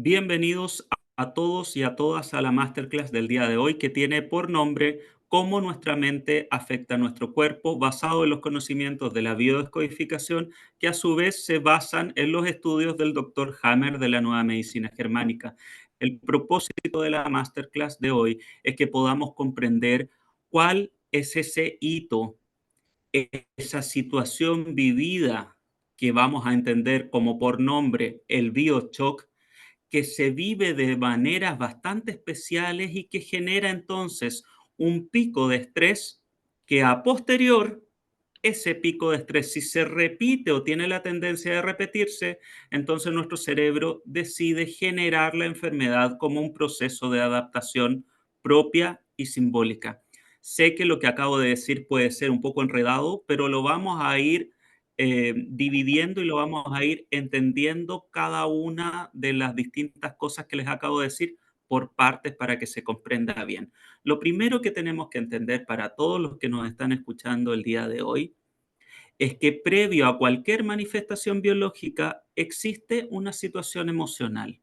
Bienvenidos a todos y a todas a la masterclass del día de hoy que tiene por nombre Cómo nuestra mente afecta a nuestro cuerpo, basado en los conocimientos de la biodescodificación que a su vez se basan en los estudios del doctor Hammer de la Nueva Medicina Germánica. El propósito de la masterclass de hoy es que podamos comprender cuál es ese hito, esa situación vivida que vamos a entender como por nombre el bioshock, que se vive de maneras bastante especiales y que genera entonces un pico de estrés que a posterior, ese pico de estrés, si se repite o tiene la tendencia de repetirse, entonces nuestro cerebro decide generar la enfermedad como un proceso de adaptación propia y simbólica. Sé que lo que acabo de decir puede ser un poco enredado, pero lo vamos a ir dividiendo y lo vamos a ir entendiendo cada una de las distintas cosas que les acabo de decir por partes para que se comprenda bien. Lo primero que tenemos que entender para todos los que nos están escuchando el día de hoy es que previo a cualquier manifestación biológica existe una situación emocional,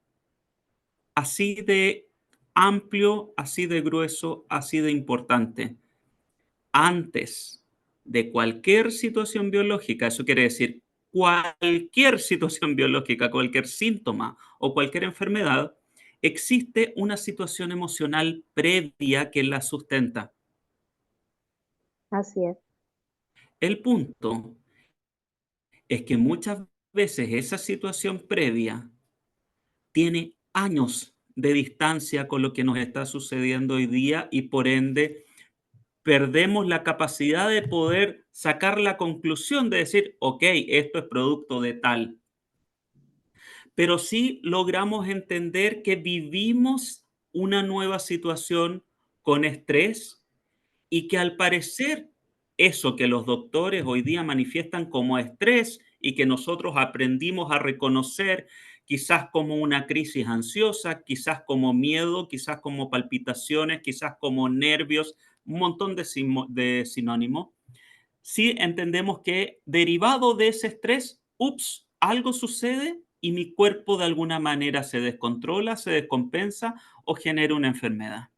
así de amplio, así de grueso, así de importante. Antes de cualquier situación biológica, eso quiere decir cualquier situación biológica, cualquier síntoma o cualquier enfermedad, existe una situación emocional previa que la sustenta. Así es, El punto es que muchas veces esa situación previa tiene años de distancia con lo que nos está sucediendo hoy día y por ende perdemos la capacidad de poder sacar la conclusión de decir, ok, esto es producto de tal, pero sí logramos entender que vivimos una nueva situación con estrés y que al parecer eso que los doctores hoy día manifiestan como estrés y que nosotros aprendimos a reconocer quizás como una crisis ansiosa, quizás como miedo, quizás como palpitaciones, quizás como nervios, un montón de sinónimos. Sí entendemos que derivado de ese estrés, ups, algo sucede y mi cuerpo de alguna manera se descontrola, se descompensa o genera una enfermedad.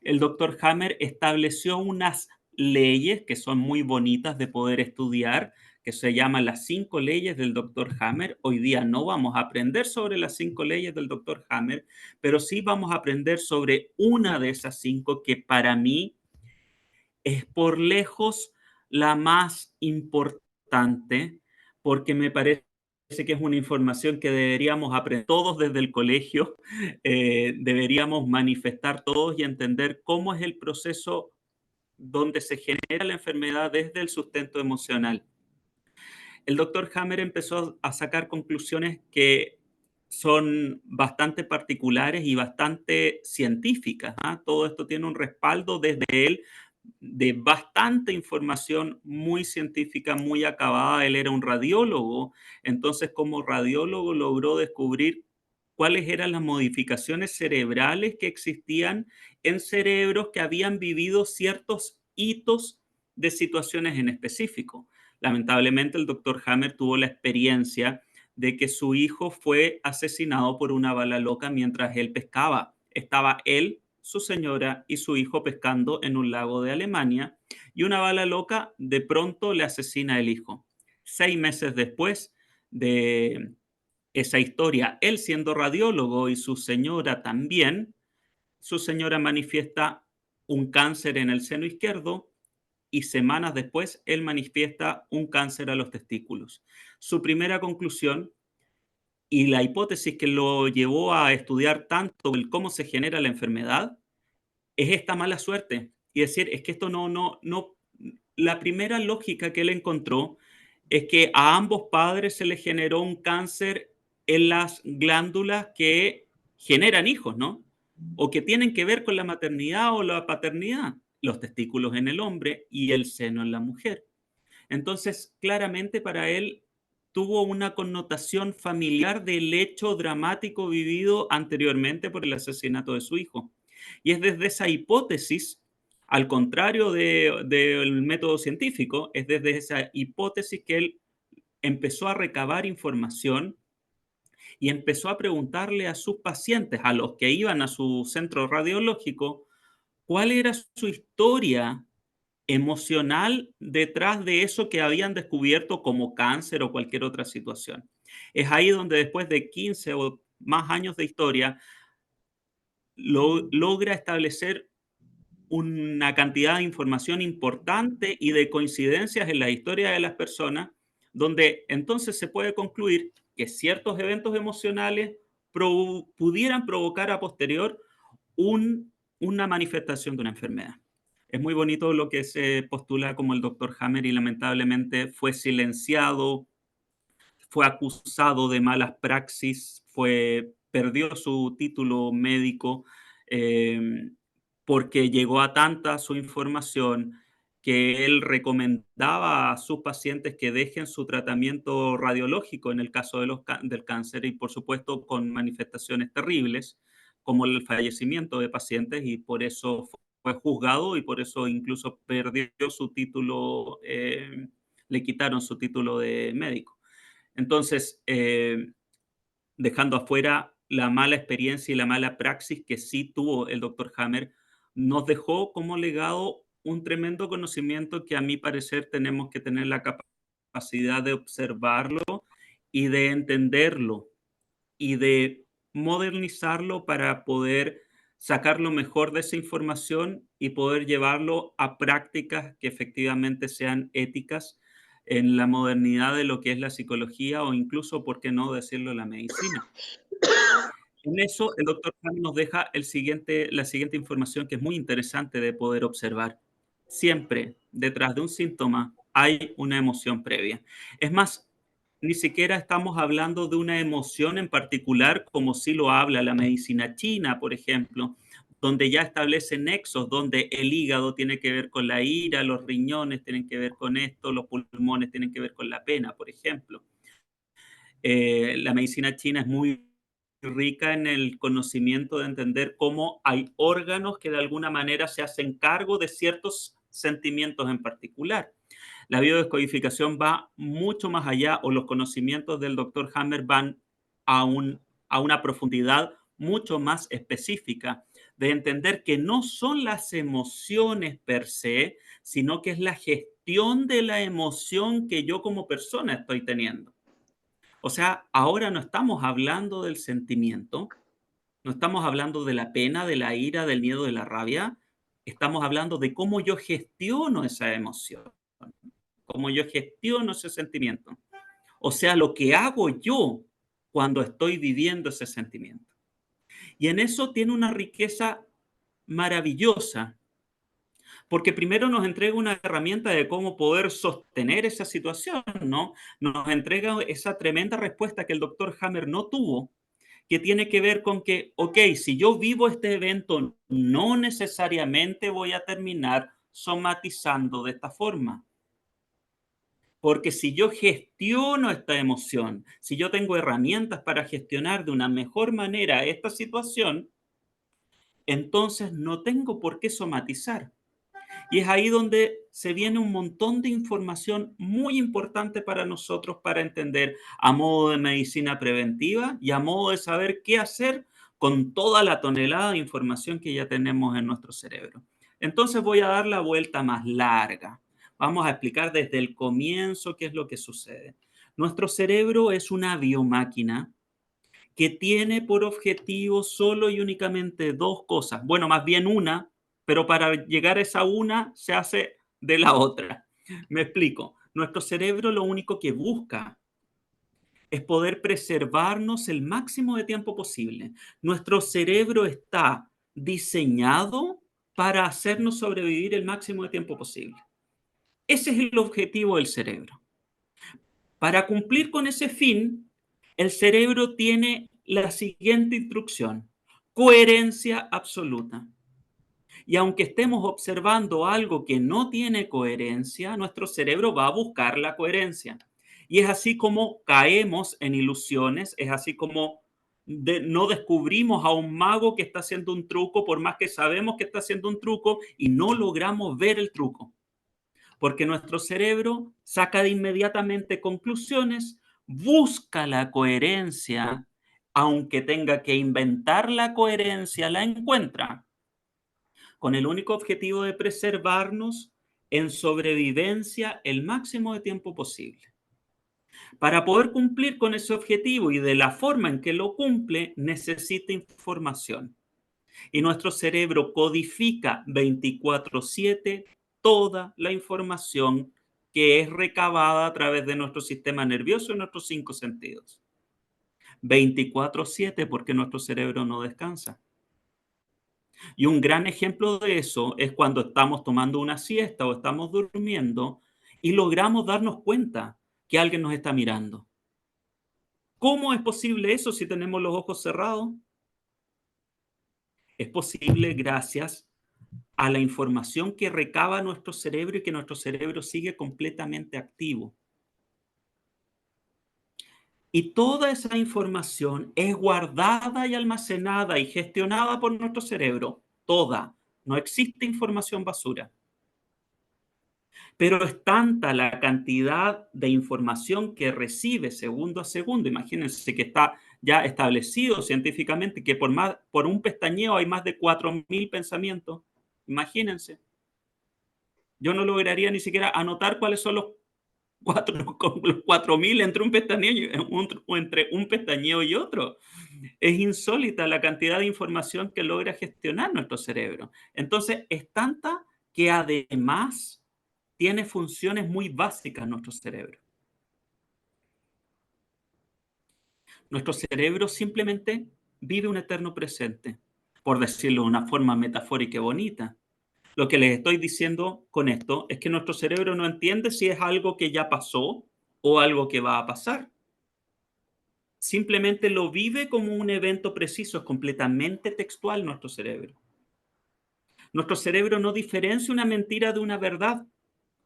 El doctor Hammer estableció unas leyes que son muy bonitas de poder estudiar, que se llaman las 5 leyes del doctor Hammer. Hoy día no vamos a aprender sobre las 5 leyes del doctor Hammer, pero sí vamos a aprender sobre una de esas 5 que para mí es por lejos la más importante, porque me parece que es una información que deberíamos aprender todos desde el colegio, deberíamos manifestar todos y entender cómo es el proceso donde se genera la enfermedad desde el sustento emocional. El doctor Hammer empezó a sacar conclusiones que son bastante particulares y bastante científicas, ¿ah? Todo esto tiene un respaldo desde él de bastante información muy científica, muy acabada. Él era un radiólogo, entonces como radiólogo logró descubrir cuáles eran las modificaciones cerebrales que existían en cerebros que habían vivido ciertos hitos de situaciones en específico. Lamentablemente, el doctor Hammer tuvo la experiencia de que su hijo fue asesinado por una bala loca mientras él pescaba. Estaba él, su señora y su hijo pescando en un lago de Alemania y una bala loca de pronto le asesina al hijo. 6 meses después de esa historia, él siendo radiólogo y su señora también, su señora manifiesta un cáncer en el seno izquierdo y semanas después él manifiesta un cáncer a los testículos. Su primera conclusión y la hipótesis que lo llevó a estudiar tanto el cómo se genera la enfermedad es esta mala suerte. Y decir, es que esto no. La primera lógica que él encontró es que a ambos padres se les generó un cáncer en las glándulas que generan hijos, ¿no? O que tienen que ver con la maternidad o la paternidad, los testículos en el hombre y el seno en la mujer. Entonces, claramente para él tuvo una connotación familiar del hecho dramático vivido anteriormente por el asesinato de su hijo. Y es desde esa hipótesis, al contrario del método científico, es desde esa hipótesis que él empezó a recabar información y empezó a preguntarle a sus pacientes, a los que iban a su centro radiológico, cuál era su historia emocional detrás de eso que habían descubierto como cáncer o cualquier otra situación. Es ahí donde después de 15 o más años de historia, logra establecer una cantidad de información importante y de coincidencias en la historia de las personas, donde entonces se puede concluir que ciertos eventos emocionales pudieran provocar a posterior una manifestación de una enfermedad. Es muy bonito lo que se postula como el doctor Hammer y lamentablemente fue silenciado, fue acusado de malas praxis, perdió su título médico, eh, porque llegó a tanta su información que él recomendaba a sus pacientes que dejen su tratamiento radiológico en el caso de del cáncer y por supuesto con manifestaciones terribles como el fallecimiento de pacientes y por eso fue juzgado y por eso incluso perdió su título, le quitaron su título de médico. Entonces, dejando afuera la mala experiencia y la mala praxis que sí tuvo el doctor Hammer, nos dejó como legado un tremendo conocimiento que a mi parecer tenemos que tener la capacidad de observarlo y de entenderlo y de modernizarlo para poder sacar lo mejor de esa información y poder llevarlo a prácticas que efectivamente sean éticas en la modernidad de lo que es la psicología o incluso, ¿por qué no decirlo, la medicina? En eso, el doctor Ham nos deja la siguiente información que es muy interesante de poder observar. Siempre detrás de un síntoma hay una emoción previa. Es más, ni siquiera estamos hablando de una emoción en particular como si lo habla la medicina china, por ejemplo, donde ya establece nexos, donde el hígado tiene que ver con la ira, los riñones tienen que ver con esto, los pulmones tienen que ver con la pena, por ejemplo. La medicina china es muy rica en el conocimiento de entender cómo hay órganos que de alguna manera se hacen cargo de ciertos sentimientos en particular. La biodescodificación va mucho más allá, o los conocimientos del doctor Hammer van a, a una profundidad mucho más específica de entender que no son las emociones per se, sino que es la gestión de la emoción que yo como persona estoy teniendo. O sea, ahora no estamos hablando del sentimiento, no estamos hablando de la pena, de la ira, del miedo, de la rabia, estamos hablando de cómo yo gestiono esa emoción, cómo yo gestiono ese sentimiento. O sea, lo que hago yo cuando estoy viviendo ese sentimiento. Y en eso tiene una riqueza maravillosa, porque primero nos entrega una herramienta de cómo poder sostener esa situación, ¿no? Nos entrega esa tremenda respuesta que el doctor Hammer no tuvo, que tiene que ver con que, ok, si yo vivo este evento, no necesariamente voy a terminar somatizando de esta forma. Porque si yo gestiono esta emoción, si yo tengo herramientas para gestionar de una mejor manera esta situación, entonces no tengo por qué somatizar. Y es ahí donde se viene un montón de información muy importante para nosotros para entender a modo de medicina preventiva y a modo de saber qué hacer con toda la tonelada de información que ya tenemos en nuestro cerebro. Entonces voy a dar la vuelta más larga. Vamos a explicar desde el comienzo qué es lo que sucede. Nuestro cerebro es una biomáquina que tiene por objetivo solo y únicamente dos cosas. Bueno, más bien una, pero para llegar a esa una se hace de la otra. Me explico. Nuestro cerebro lo único que busca es poder preservarnos el máximo de tiempo posible. Nuestro cerebro está diseñado para hacernos sobrevivir el máximo de tiempo posible. Ese es el objetivo del cerebro. Para cumplir con ese fin, el cerebro tiene la siguiente instrucción: coherencia absoluta. Y aunque estemos observando algo que no tiene coherencia, nuestro cerebro va a buscar la coherencia. Y es así como caemos en ilusiones, es así como no descubrimos a un mago que está haciendo un truco, por más que sabemos que está haciendo un truco y no logramos ver el truco. Porque nuestro cerebro saca de inmediatamente conclusiones, busca la coherencia aunque tenga que inventar la coherencia, la encuentra, con el único objetivo de preservarnos en sobrevivencia el máximo de tiempo posible. Para poder cumplir con ese objetivo y de la forma en que lo cumple, necesita información. Y nuestro cerebro codifica 24/7 toda la información que es recabada a través de nuestro sistema nervioso y nuestros 5 sentidos. 24/7 porque nuestro cerebro no descansa. Y un gran ejemplo de eso es cuando estamos tomando una siesta o estamos durmiendo y logramos darnos cuenta que alguien nos está mirando. ¿Cómo es posible eso si tenemos los ojos cerrados? Es posible gracias a la información que recaba nuestro cerebro y que nuestro cerebro sigue completamente activo. Y toda esa información es guardada y almacenada y gestionada por nuestro cerebro. Toda. No existe información basura. Pero es tanta la cantidad de información que recibe segundo a segundo. Imagínense que está ya establecido científicamente que por un pestañeo hay más de 4.000 pensamientos. Imagínense. Yo no lograría ni siquiera anotar cuáles son los con los 4.000 entre un pestañeo entre un pestañeo y otro. Es insólita la cantidad de información que logra gestionar nuestro cerebro. Entonces, es tanta que además tiene funciones muy básicas nuestro cerebro. Nuestro cerebro simplemente vive un eterno presente, por decirlo de una forma metafórica y bonita. Lo que les estoy diciendo con esto es que nuestro cerebro no entiende si es algo que ya pasó o algo que va a pasar. Simplemente lo vive como un evento preciso, es completamente textual nuestro cerebro. Nuestro cerebro no diferencia una mentira de una verdad,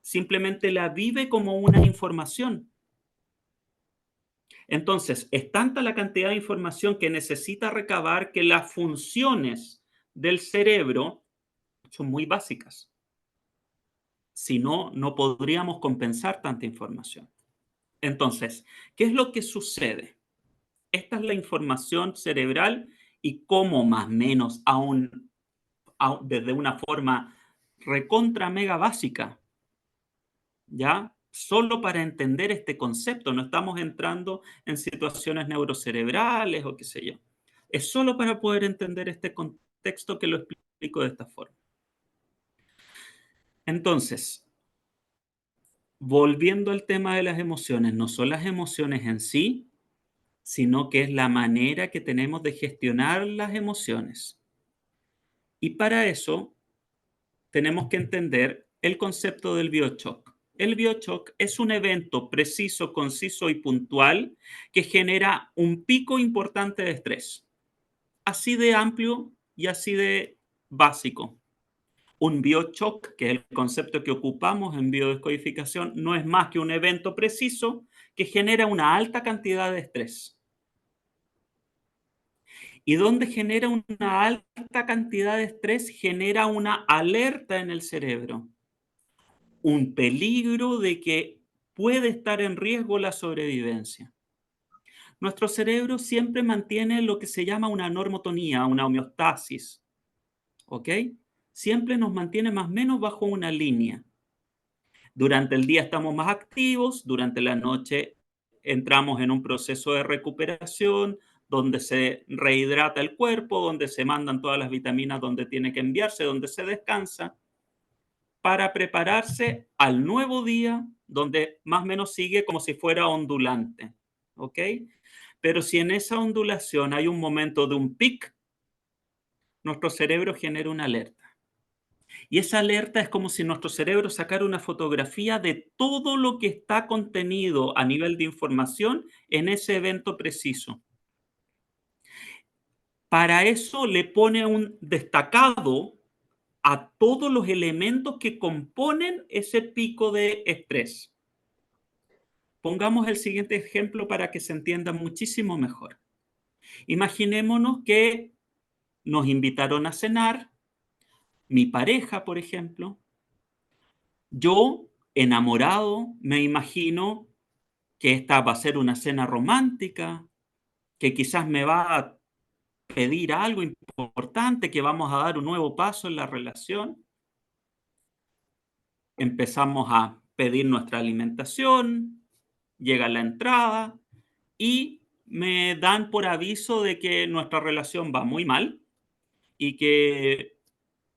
simplemente la vive como una información. Entonces, es tanta la cantidad de información que necesita recabar que las funciones del cerebro son muy básicas. Si no, no podríamos compensar tanta información. Entonces, ¿qué es lo que sucede? Esta es la información cerebral y cómo más o menos desde una forma recontra mega básica, ¿ya? Solo para entender este concepto, no estamos entrando en situaciones neurocerebrales o qué sé yo. Es solo para poder entender este contexto que lo explico de esta forma. Entonces, volviendo al tema de las emociones, no son las emociones en sí, sino que es la manera que tenemos de gestionar las emociones. Y para eso tenemos que entender el concepto del biochoc. El biochoc es un evento preciso, conciso y puntual que genera un pico importante de estrés. Así de amplio y así de básico. Un biochoc, que es el concepto que ocupamos en biodescodificación, no es más que un evento preciso que genera una alta cantidad de estrés. Y donde genera una alta cantidad de estrés, genera una alerta en el cerebro, un peligro de que puede estar en riesgo la sobrevivencia. Nuestro cerebro siempre mantiene lo que se llama una normotonía, una homeostasis, ¿ok? Siempre nos mantiene más o menos bajo una línea. Durante el día estamos más activos, durante la noche entramos en un proceso de recuperación, donde se rehidrata el cuerpo, donde se mandan todas las vitaminas donde tiene que enviarse, donde se descansa, para prepararse al nuevo día, donde más o menos sigue como si fuera ondulante, ¿ok? Pero si en esa ondulación hay un momento de un pic, nuestro cerebro genera una alerta. Y esa alerta es como si nuestro cerebro sacara una fotografía de todo lo que está contenido a nivel de información en ese evento preciso. Para eso le pone un destacado a todos los elementos que componen ese pico de estrés. Pongamos el siguiente ejemplo para que se entienda muchísimo mejor. Imaginémonos que nos invitaron a cenar, mi pareja, por ejemplo. Yo, enamorado, me imagino que esta va a ser una cena romántica, que quizás me va a pedir algo importante, que vamos a dar un nuevo paso en la relación. Empezamos a pedir nuestra alimentación, llega la entrada y me dan por aviso de que nuestra relación va muy mal y que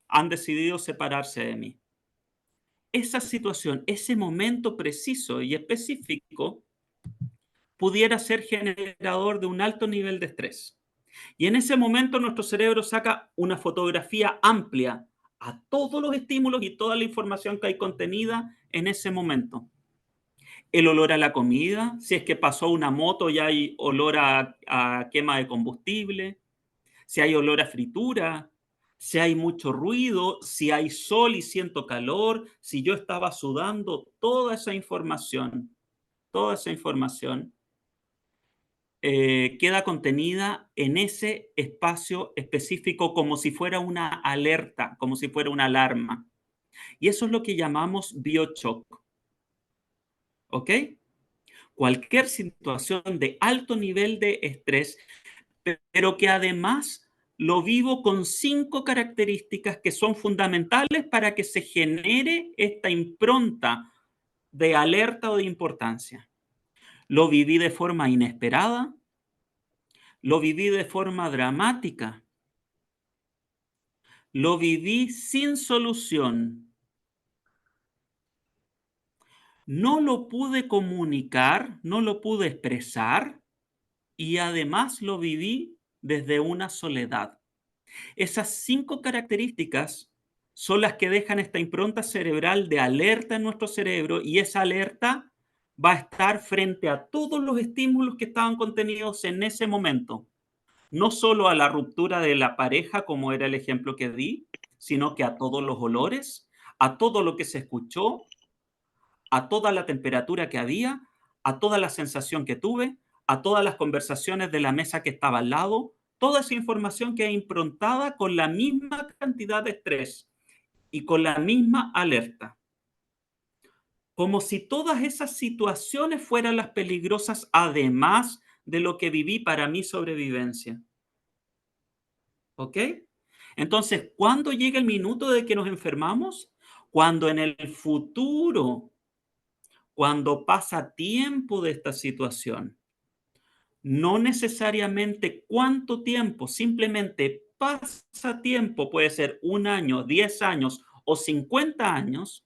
han decidido separarse de mí. Esa situación, ese momento preciso y específico pudiera ser generador de un alto nivel de estrés. Y en ese momento nuestro cerebro saca una fotografía amplia a todos los estímulos y toda la información que hay contenida en ese momento. El olor a la comida, si es que pasó una moto y hay olor a quema de combustible, si hay olor a fritura, si hay mucho ruido, si hay sol y siento calor, si yo estaba sudando, toda esa información queda contenida en ese espacio específico como si fuera una alerta, como si fuera una alarma. Y eso es lo que llamamos biochoc, ¿ok? Cualquier situación de alto nivel de estrés, pero que además lo vivo con 5 características que son fundamentales para que se genere esta impronta de alerta o de importancia. Lo viví de forma inesperada, lo viví de forma dramática, lo viví sin solución, no lo pude comunicar, no lo pude expresar y además lo viví desde una soledad. Esas 5 características son las que dejan esta impronta cerebral de alerta en nuestro cerebro y esa alerta va a estar frente a todos los estímulos que estaban contenidos en ese momento. No solo a la ruptura de la pareja, como era el ejemplo que di, sino que a todos los olores, a todo lo que se escuchó, a toda la temperatura que había, a toda la sensación que tuve, a todas las conversaciones de la mesa que estaba al lado, toda esa información queda improntada con la misma cantidad de estrés y con la misma alerta. Como si todas esas situaciones fueran las peligrosas, además de lo que viví para mi sobrevivencia. ¿Ok? Entonces, ¿cuándo llega el minuto de que nos enfermamos? Cuando en el futuro, cuando pasa tiempo de esta situación, no necesariamente cuánto tiempo, simplemente pasa tiempo, puede ser 1 año, 10 años o 50 años,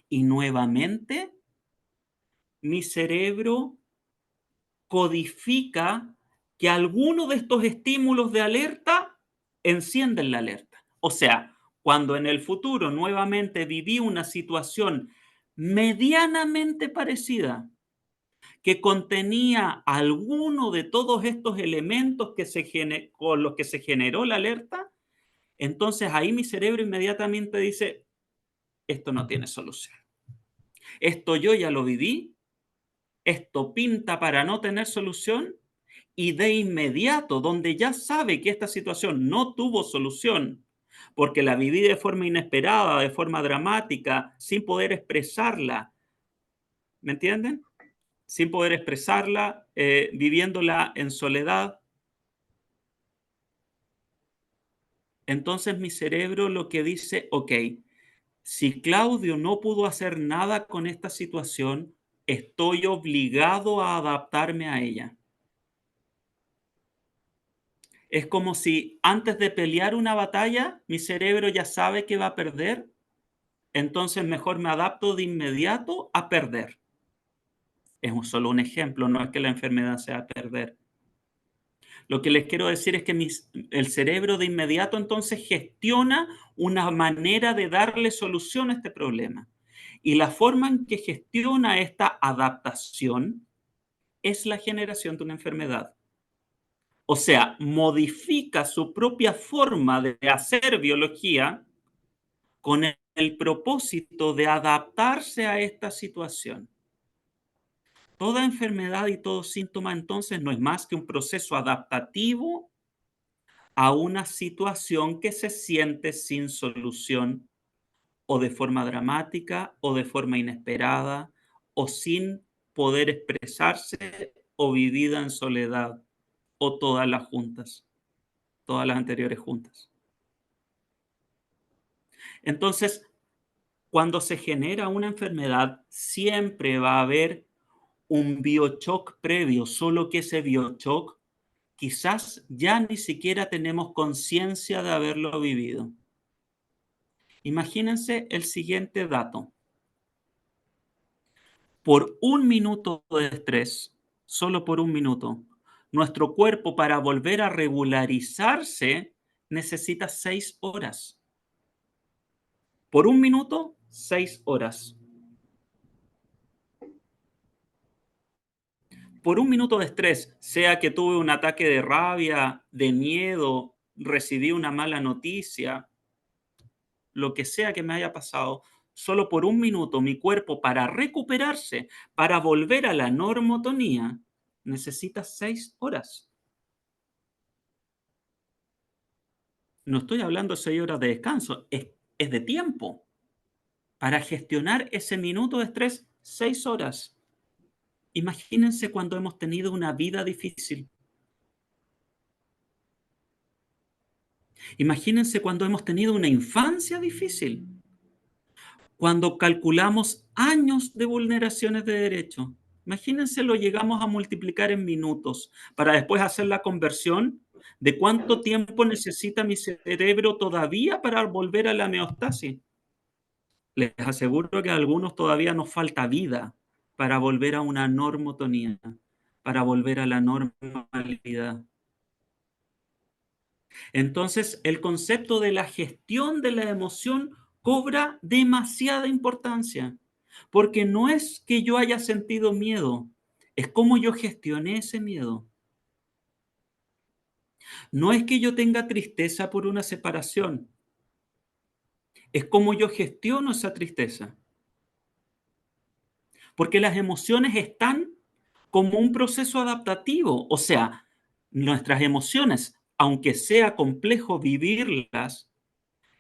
y nuevamente mi cerebro codifica que alguno de estos estímulos de alerta encienden la alerta. O sea, cuando en el futuro nuevamente viví una situación medianamente parecida, que contenía alguno de todos estos elementos con los que se generó la alerta, entonces ahí mi cerebro inmediatamente dice, esto no tiene solución. Esto yo ya lo viví, esto pinta para no tener solución y de inmediato, donde ya sabe que esta situación no tuvo solución, porque la viví de forma inesperada, de forma dramática, sin poder expresarla, ¿me entienden? Sin poder expresarla, viviéndola en soledad. Entonces mi cerebro lo que dice, ok, si Claudio no pudo hacer nada con esta situación, estoy obligado a adaptarme a ella. Es como si antes de pelear una batalla, mi cerebro ya sabe que va a perder, entonces mejor me adapto de inmediato a perder. Es solo un ejemplo, no es que la enfermedad sea perder. Lo que les quiero decir es que el cerebro de inmediato entonces gestiona una manera de darle solución a este problema. Y la forma en que gestiona esta adaptación es la generación de una enfermedad. O sea, modifica su propia forma de hacer biología con el propósito de adaptarse a esta situación. Toda enfermedad y todo síntoma entonces no es más que un proceso adaptativo a una situación que se siente sin solución o de forma dramática o de forma inesperada o sin poder expresarse o vivida en soledad. o todas las juntas, todas las anteriores juntas. Entonces, cuando se genera una enfermedad, siempre va a haber un biochoc previo, solo que ese biochoc quizás ya ni siquiera tenemos conciencia de haberlo vivido. Imagínense el siguiente dato. Por un minuto de estrés, solo por un minuto, nuestro cuerpo para volver a regularizarse necesita 6 horas. Por un minuto, 6 horas. Por un minuto de estrés, sea que tuve un ataque de rabia, de miedo, recibí una mala noticia, lo que sea que me haya pasado, solo por un minuto mi cuerpo para recuperarse, para volver a la normotonía, necesita 6 horas. No estoy hablando de 6 horas de descanso, es de tiempo. Para gestionar ese minuto de estrés, 6 horas. Imagínense cuando hemos tenido una vida difícil. Imagínense cuando hemos tenido una infancia difícil. Cuando calculamos años de vulneraciones de derechos. Imagínense, lo llegamos a multiplicar en minutos para después hacer la conversión de cuánto tiempo necesita mi cerebro todavía para volver a la homeostasis. Les aseguro que a algunos todavía nos falta vida para volver a una normotonía, para volver a la normalidad. Entonces, el concepto de la gestión de la emoción cobra demasiada importancia, porque no es que yo haya sentido miedo, es cómo yo gestioné ese miedo. No es que yo tenga tristeza por una separación, es cómo yo gestiono esa tristeza. Porque las emociones están como un proceso adaptativo, o sea, nuestras emociones, aunque sea complejo vivirlas,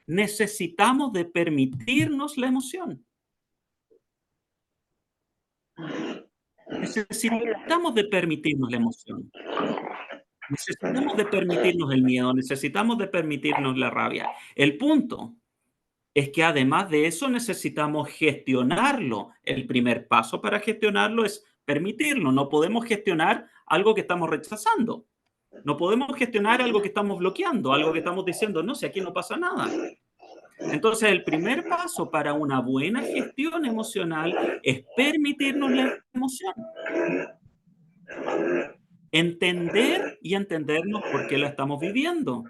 necesitamos de permitirnos la emoción. Necesitamos de permitirnos la emoción. Necesitamos de permitirnos el miedo, necesitamos de permitirnos la rabia. El punto es que además de eso necesitamos gestionarlo. El primer paso para gestionarlo es permitirlo. No podemos gestionar algo que estamos rechazando. No podemos gestionar algo que estamos bloqueando, algo que estamos diciendo, no, si aquí no pasa nada. Entonces, el primer paso para una buena gestión emocional es permitirnos la emoción. Entender y entendernos por qué la estamos viviendo.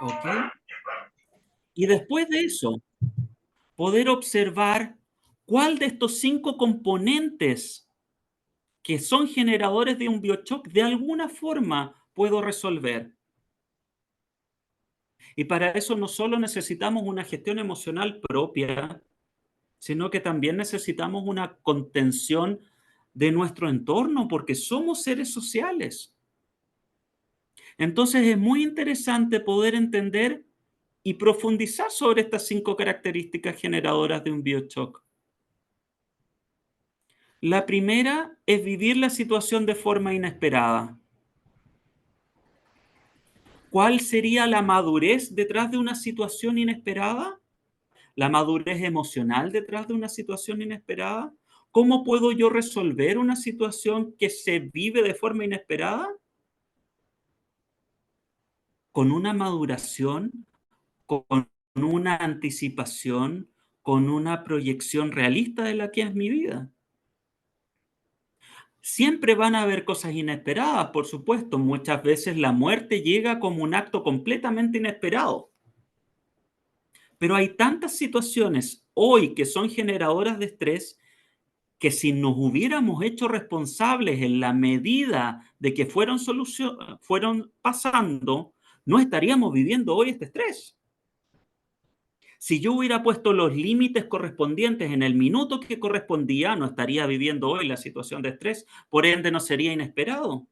¿Ok? Y después de eso, poder observar cuál de estos 5 componentes que son generadores de un biochoc de alguna forma puedo resolver. Y para eso no solo necesitamos una gestión emocional propia, sino que también necesitamos una contención de nuestro entorno, porque somos seres sociales. Entonces es muy interesante poder entender y profundizar sobre estas 5 características generadoras de un biochoc. La primera es vivir la situación de forma inesperada. ¿Cuál sería la madurez detrás de una situación inesperada? ¿La madurez emocional detrás de una situación inesperada? ¿Cómo puedo yo resolver una situación que se vive de forma inesperada? Con una maduración, con una anticipación, con una proyección realista de la que es mi vida. Siempre van a haber cosas inesperadas, por supuesto. Muchas veces la muerte llega como un acto completamente inesperado. Pero hay tantas situaciones hoy que son generadoras de estrés que si nos hubiéramos hecho responsables en la medida de que fueron pasando, no estaríamos viviendo hoy este estrés. Si yo hubiera puesto los límites correspondientes en el minuto que correspondía, no estaría viviendo hoy la situación de estrés, por ende no sería inesperado.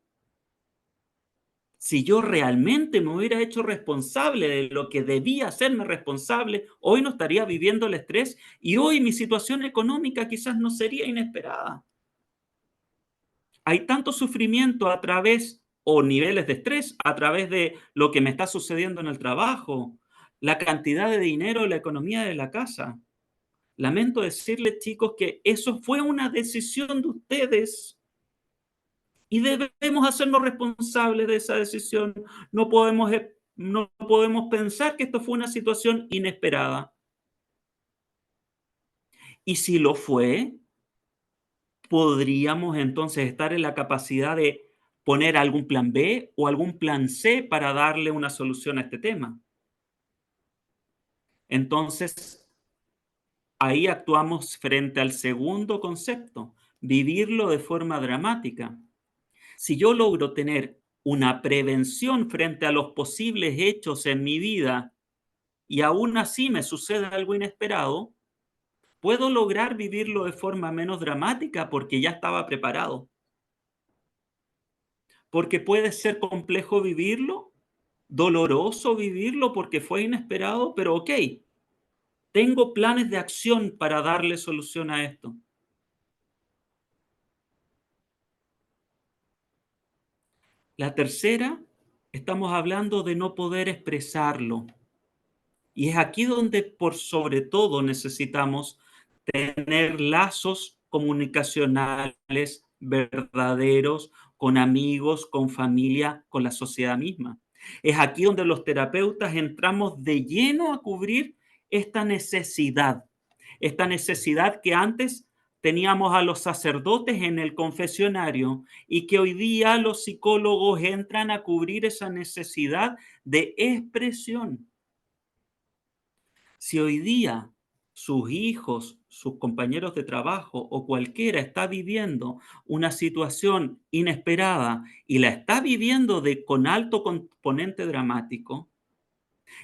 Si yo realmente me hubiera hecho responsable de lo que debía hacerme responsable, hoy no estaría viviendo el estrés y hoy mi situación económica quizás no sería inesperada. Hay tanto sufrimiento a través o niveles de estrés a través de lo que me está sucediendo en el trabajo, la cantidad de dinero, la economía de la casa. Lamento decirles, chicos, que eso fue una decisión de ustedes y debemos hacernos responsables de esa decisión. No podemos pensar que esto fue una situación inesperada. Y si lo fue, podríamos entonces estar en la capacidad de poner algún plan B o algún plan C para darle una solución a este tema. Entonces, ahí actuamos frente al segundo concepto, vivirlo de forma dramática. Si yo logro tener una prevención frente a los posibles hechos en mi vida y aún así me sucede algo inesperado, puedo lograr vivirlo de forma menos dramática porque ya estaba preparado. Porque puede ser complejo vivirlo, doloroso vivirlo porque fue inesperado, pero ok, tengo planes de acción para darle solución a esto. La tercera, estamos hablando de no poder expresarlo. Y es aquí donde por sobre todo necesitamos tener lazos comunicacionales verdaderos con amigos, con familia, con la sociedad misma. Es aquí donde los terapeutas entramos de lleno a cubrir esta necesidad que antes teníamos a los sacerdotes en el confesionario y que hoy día los psicólogos entran a cubrir esa necesidad de expresión. Si hoy día sus hijos, sus compañeros de trabajo o cualquiera está viviendo una situación inesperada y la está viviendo con alto componente dramático,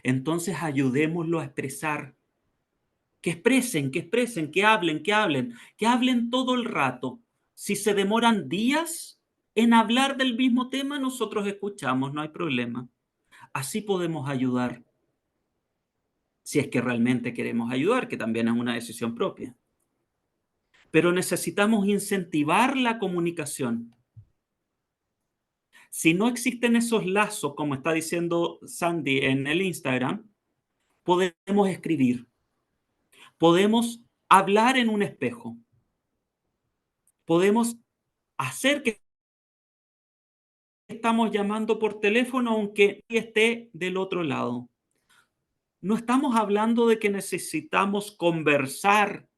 entonces ayudémoslo a expresar. Que expresen, que hablen todo el rato. Si se demoran días en hablar del mismo tema, nosotros escuchamos, no hay problema. Así podemos ayudar. Si es que realmente queremos ayudar, que también es una decisión propia. Pero necesitamos incentivar la comunicación. Si no existen esos lazos, como está diciendo Sandy en el Instagram, podemos escribir, podemos hablar en un espejo, podemos hacer que estamos llamando por teléfono aunque esté del otro lado. No estamos hablando de que necesitamos conversar.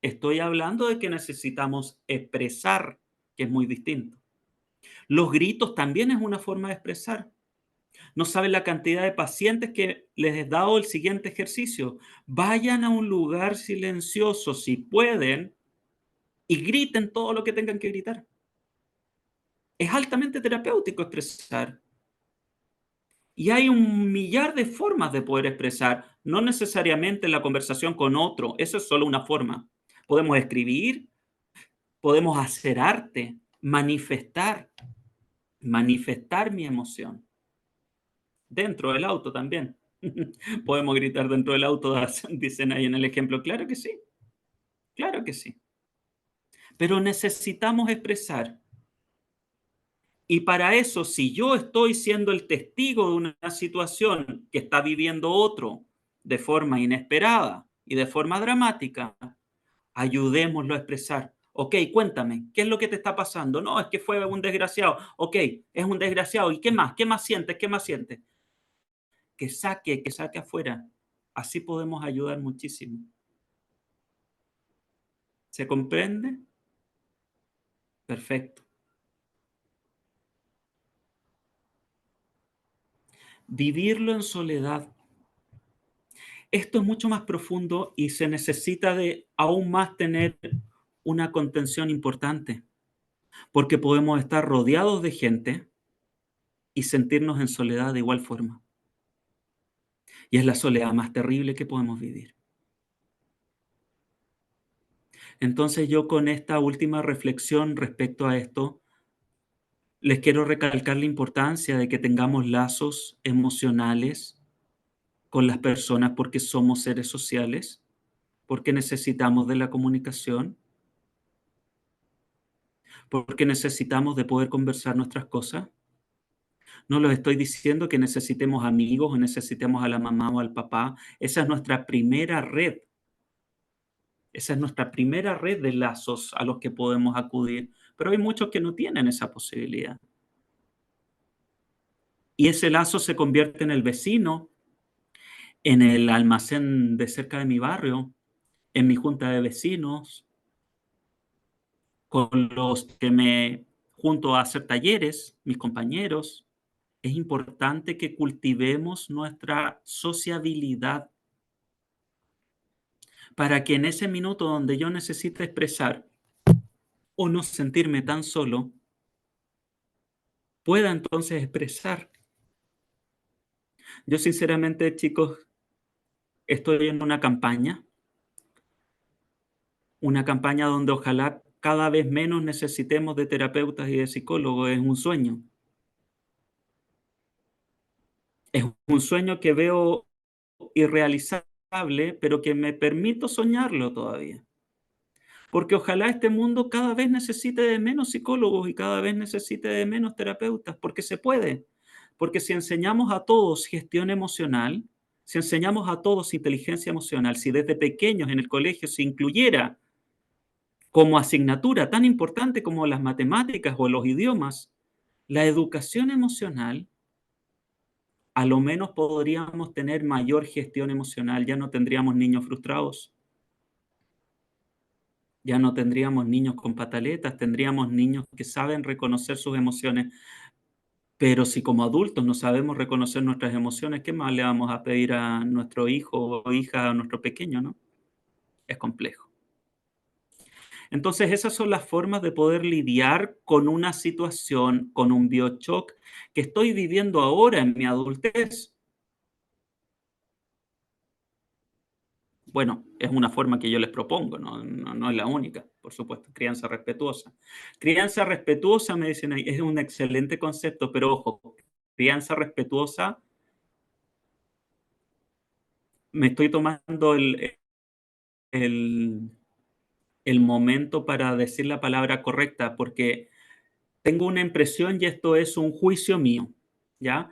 Estoy hablando de que necesitamos expresar, que es muy distinto. Los gritos también es una forma de expresar. No saben la cantidad de pacientes que les he dado el siguiente ejercicio. Vayan a un lugar silencioso si pueden y griten todo lo que tengan que gritar. Es altamente terapéutico expresar. Y hay un millar de formas de poder expresar, no necesariamente la conversación con otro, eso es solo una forma. Podemos escribir, podemos hacer arte, manifestar mi emoción. Dentro del auto también. Podemos gritar dentro del auto, dicen ahí en el ejemplo. Claro que sí. Pero necesitamos expresar. Y para eso, si yo estoy siendo el testigo de una situación que está viviendo otro de forma inesperada y de forma dramática, ayudémoslo a expresar. Ok, cuéntame, ¿qué es lo que te está pasando? No, es que fue un desgraciado. Ok, es un desgraciado. ¿Y qué más? ¿Qué más sientes? ¿Qué más sientes? Que saque afuera. Así podemos ayudar muchísimo. ¿Se comprende? Perfecto. Vivirlo en soledad. Esto es mucho más profundo y se necesita de aún más tener una contención importante, porque podemos estar rodeados de gente y sentirnos en soledad de igual forma. Y es la soledad más terrible que podemos vivir. Entonces yo con esta última reflexión respecto a esto, les quiero recalcar la importancia de que tengamos lazos emocionales con las personas porque somos seres sociales, porque necesitamos de la comunicación, porque necesitamos de poder conversar nuestras cosas. No les estoy diciendo que necesitemos amigos o necesitemos a la mamá o al papá. Esa es nuestra primera red. Esa es nuestra primera red de lazos a los que podemos acudir. Pero hay muchos que no tienen esa posibilidad. Y ese lazo se convierte en el vecino, en el almacén de cerca de mi barrio, en mi junta de vecinos, con los que me junto a hacer talleres, mis compañeros. Es importante que cultivemos nuestra sociabilidad para que en ese minuto donde yo necesite expresar o no sentirme tan solo, pueda entonces expresar. Yo sinceramente, chicos, estoy en una campaña donde ojalá cada vez menos necesitemos de terapeutas y de psicólogos. Es un sueño. Es un sueño que veo irrealizable, pero que me permito soñarlo todavía. Porque ojalá este mundo cada vez necesite de menos psicólogos y cada vez necesite de menos terapeutas, porque se puede. Porque si enseñamos a todos gestión emocional, si enseñamos a todos inteligencia emocional, si desde pequeños en el colegio se incluyera como asignatura tan importante como las matemáticas o los idiomas, la educación emocional, a lo menos podríamos tener mayor gestión emocional, ya no tendríamos niños frustrados, ya no tendríamos niños con pataletas, tendríamos niños que saben reconocer sus emociones. Pero si como adultos no sabemos reconocer nuestras emociones, ¿qué más le vamos a pedir a nuestro hijo o hija, a nuestro pequeño, no? Es complejo. Entonces, esas son las formas de poder lidiar con una situación, con un biochoc que estoy viviendo ahora en mi adultez. Bueno, es una forma que yo les propongo, no es la única, por supuesto, crianza respetuosa. Crianza respetuosa, me dicen ahí, es un excelente concepto, pero ojo, crianza respetuosa, me estoy tomando el, el momento para decir la palabra correcta, porque tengo una impresión y esto es un juicio mío, ¿ya?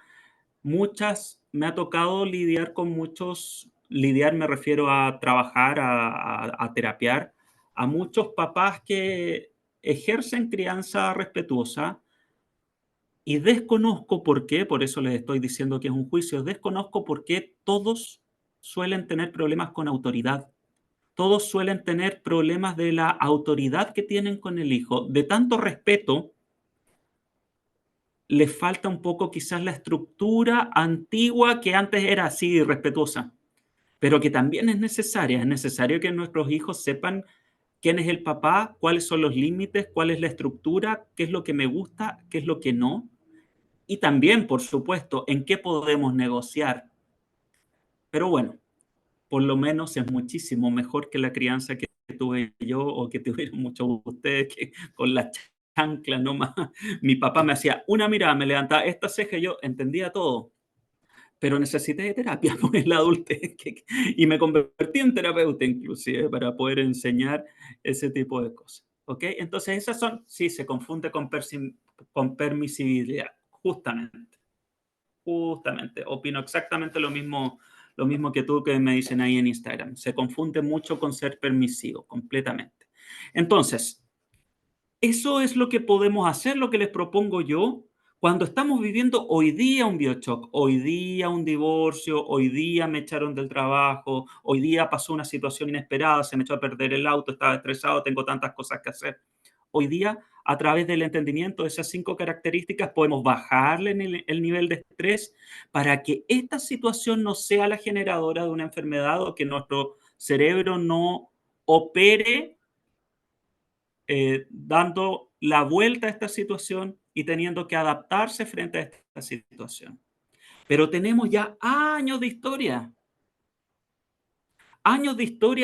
Me ha tocado lidiar con muchos, lidiar me refiero a trabajar, a terapiar, a muchos papás que ejercen crianza respetuosa y desconozco por qué, por eso les estoy diciendo que es un juicio, desconozco por qué todos suelen tener problemas con autoridad. Todos suelen tener problemas de la autoridad que tienen con el hijo. De tanto respeto, les falta un poco quizás la estructura antigua que antes era así respetuosa, pero que también es necesaria. Es necesario que nuestros hijos sepan quién es el papá, cuáles son los límites, cuál es la estructura, qué es lo que me gusta, qué es lo que no. Y también, por supuesto, en qué podemos negociar. Pero bueno, por lo menos es muchísimo mejor que la crianza que tuve yo o que tuvieron muchos de ustedes, que con la chancla nomás. Mi papá me hacía una mirada, me levantaba esta ceja y yo entendía todo, pero necesité de terapia por la adultez y me convertí en terapeuta inclusive para poder enseñar ese tipo de cosas. ¿Ok? Entonces esas son, sí, se confunde con permisibilidad, justamente. Justamente, opino exactamente lo mismo que tú que me dicen ahí en Instagram. Se confunde mucho con ser permisivo, completamente. Entonces, eso es lo que podemos hacer, lo que les propongo yo cuando estamos viviendo hoy día un biochoc, hoy día un divorcio, hoy día me echaron del trabajo, hoy día pasó una situación inesperada, se me echó a perder el auto, estaba estresado, tengo tantas cosas que hacer. Hoy día, a través del entendimiento de esas 5 características, podemos bajarle en el nivel de estrés para que esta situación no sea la generadora de una enfermedad o que nuestro cerebro no opere dando la vuelta a esta situación y teniendo que adaptarse frente a esta situación. Pero tenemos ya años de historia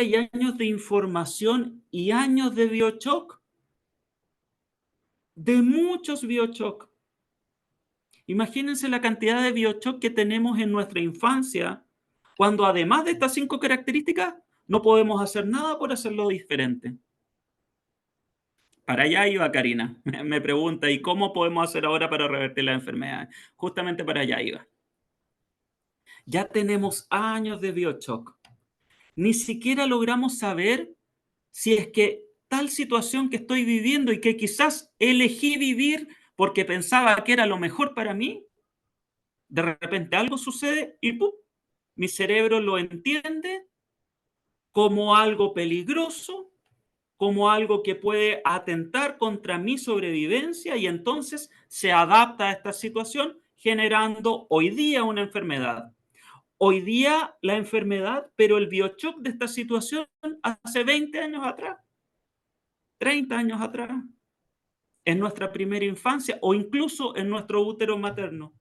y años de información y años de biochoc, de muchos biochoc. Imagínense la cantidad de biochoc que tenemos en nuestra infancia, cuando además de estas 5 características, no podemos hacer nada por hacerlo diferente. Para allá iba Karina. Me pregunta, ¿y cómo podemos hacer ahora para revertir la enfermedad? Justamente para allá iba. Ya tenemos años de biochoc. Ni siquiera logramos saber si es que tal situación que estoy viviendo y que quizás elegí vivir porque pensaba que era lo mejor para mí, de repente algo sucede y ¡pum! Mi cerebro lo entiende como algo peligroso, como algo que puede atentar contra mi sobrevivencia y entonces se adapta a esta situación generando hoy día una enfermedad. Hoy día la enfermedad, pero el biochoc de esta situación hace 20 años atrás, 30 años atrás, en nuestra primera infancia o incluso en nuestro útero materno,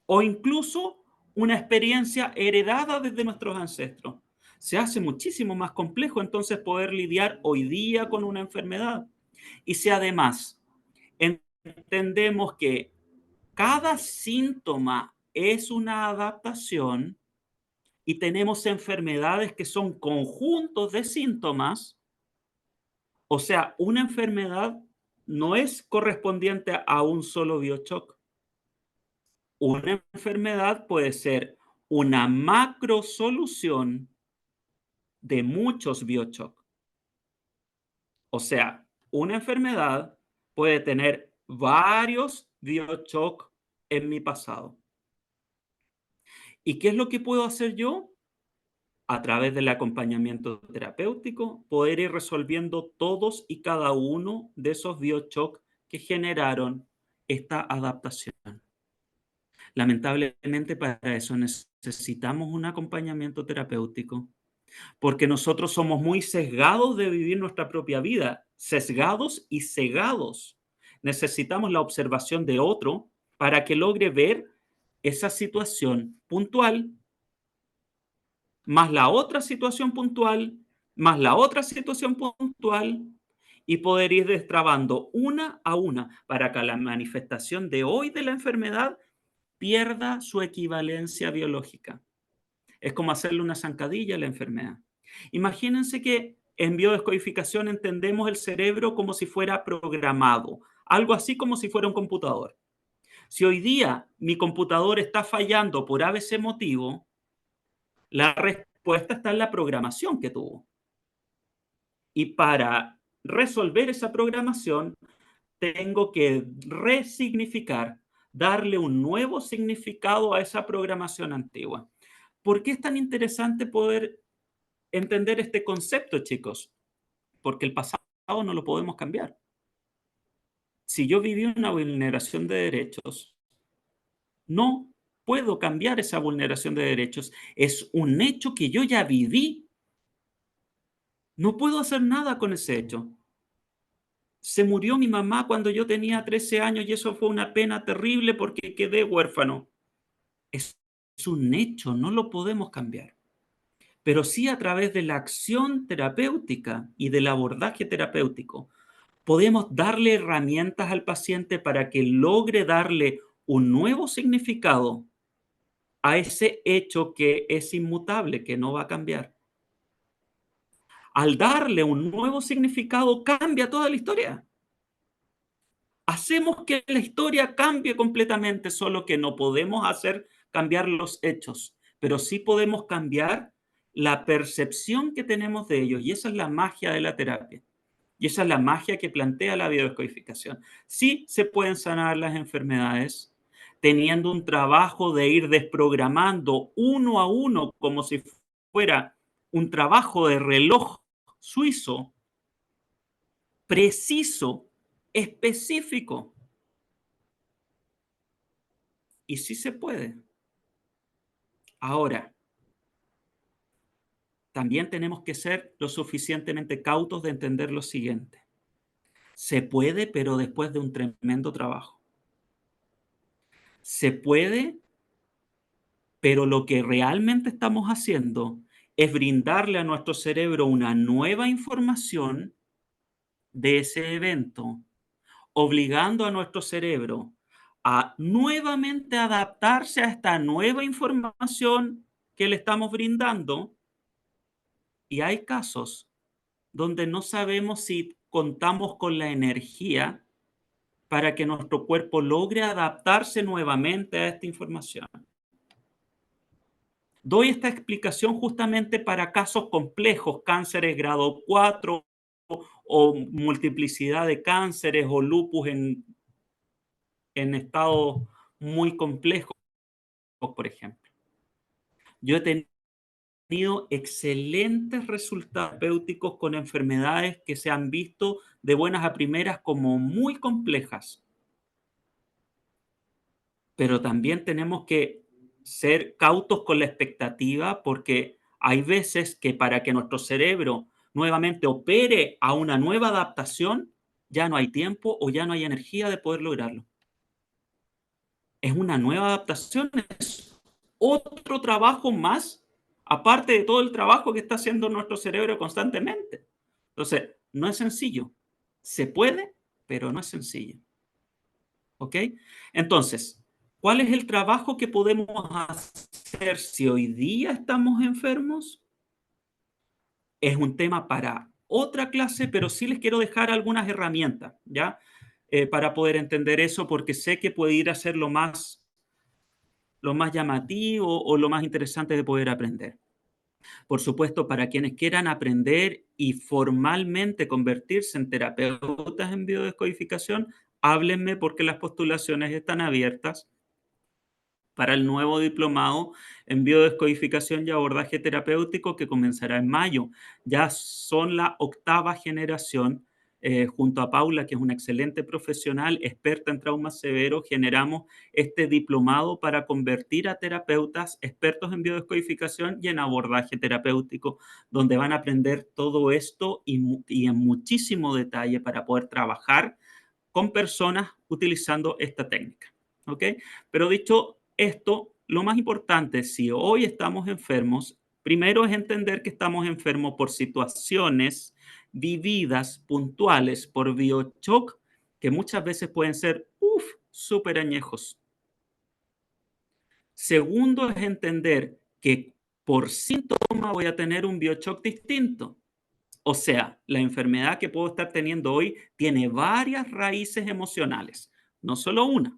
o incluso una experiencia heredada desde nuestros ancestros. Se hace muchísimo más complejo entonces poder lidiar hoy día con una enfermedad. Y si además entendemos que cada síntoma es una adaptación y tenemos enfermedades que son conjuntos de síntomas, o sea, una enfermedad no es correspondiente a un solo biochoc. Una enfermedad puede ser una macro solución de muchos biochoc. O sea, una enfermedad puede tener varios biochoc en mi pasado. ¿Y qué es lo que puedo hacer yo? A través del acompañamiento terapéutico, poder ir resolviendo todos y cada uno de esos biochoc que generaron esta adaptación. Lamentablemente para eso necesitamos un acompañamiento terapéutico, porque nosotros somos muy sesgados de vivir nuestra propia vida, sesgados y cegados. Necesitamos la observación de otro para que logre ver esa situación puntual, más la otra situación puntual, más la otra situación puntual, y poder ir destrabando una a una para que la manifestación de hoy de la enfermedad pierda su equivalencia biológica. Es como hacerle una zancadilla a la enfermedad. Imagínense que en biodescodificación entendemos el cerebro como si fuera programado, algo así como si fuera un computador. Si hoy día mi computador está fallando por ABC motivo, la respuesta está en la programación que tuvo. Y para resolver esa programación, tengo que resignificar, darle un nuevo significado a esa programación antigua. ¿Por qué es tan interesante poder entender este concepto, chicos? Porque el pasado no lo podemos cambiar. Si yo viví una vulneración de derechos, no puedo cambiar esa vulneración de derechos. Es un hecho que yo ya viví. No puedo hacer nada con ese hecho. Se murió mi mamá cuando yo tenía 13 años y eso fue una pena terrible porque quedé huérfano. Es un hecho, no lo podemos cambiar. Pero sí a través de la acción terapéutica y del abordaje terapéutico, podemos darle herramientas al paciente para que logre darle un nuevo significado a ese hecho que es inmutable, que no va a cambiar. Al darle un nuevo significado, cambia toda la historia. Hacemos que la historia cambie completamente, solo que no podemos hacer cambiar los hechos, pero sí podemos cambiar la percepción que tenemos de ellos, y esa es la magia de la terapia. Y esa es la magia que plantea la biodescodificación. Sí se pueden sanar las enfermedades teniendo un trabajo de ir desprogramando uno a uno como si fuera un trabajo de reloj suizo, preciso, específico. Y sí se puede. Ahora, también tenemos que ser lo suficientemente cautos de entender lo siguiente. Se puede, pero después de un tremendo trabajo. Se puede, pero lo que realmente estamos haciendo es brindarle a nuestro cerebro una nueva información de ese evento, obligando a nuestro cerebro a nuevamente adaptarse a esta nueva información que le estamos brindando. Y hay casos donde no sabemos si contamos con la energía para que nuestro cuerpo logre adaptarse nuevamente a esta información. Doy esta explicación justamente para casos complejos, cánceres grado 4 o multiplicidad de cánceres o lupus en estados muy complejos, por ejemplo. Yo he tenido excelentes resultados terapéuticos con enfermedades que se han visto de buenas a primeras como muy complejas, pero también tenemos que ser cautos con la expectativa porque hay veces que para que nuestro cerebro nuevamente opere a una nueva adaptación, ya no hay tiempo o ya no hay energía de poder lograrlo. Es una nueva adaptación, es otro trabajo más, aparte de todo el trabajo que está haciendo nuestro cerebro constantemente. Entonces, no es sencillo. Se puede, pero no es sencillo. ¿Ok? Entonces, ¿cuál es el trabajo que podemos hacer si hoy día estamos enfermos? Es un tema para otra clase, pero sí les quiero dejar algunas herramientas, ¿ya? Para poder entender eso, porque sé que puede ir a ser lo más llamativo o lo más interesante de poder aprender. Por supuesto, para quienes quieran aprender y formalmente convertirse en terapeutas en biodescodificación, háblenme porque las postulaciones están abiertas para el nuevo diplomado en biodescodificación y abordaje terapéutico que comenzará en mayo. Ya son la octava generación. Junto a Paula, que es una excelente profesional, experta en traumas severos, generamos este diplomado para convertir a terapeutas expertos en biodescodificación y en abordaje terapéutico, donde van a aprender todo esto y en muchísimo detalle para poder trabajar con personas utilizando esta técnica. ¿Ok? Pero dicho esto, lo más importante, si hoy estamos enfermos, primero es entender que estamos enfermos por situaciones vividas puntuales, por biochoc, que muchas veces pueden ser, súper añejos. Segundo es entender que por síntoma voy a tener un biochoc distinto. O sea, la enfermedad que puedo estar teniendo hoy tiene varias raíces emocionales, no solo una.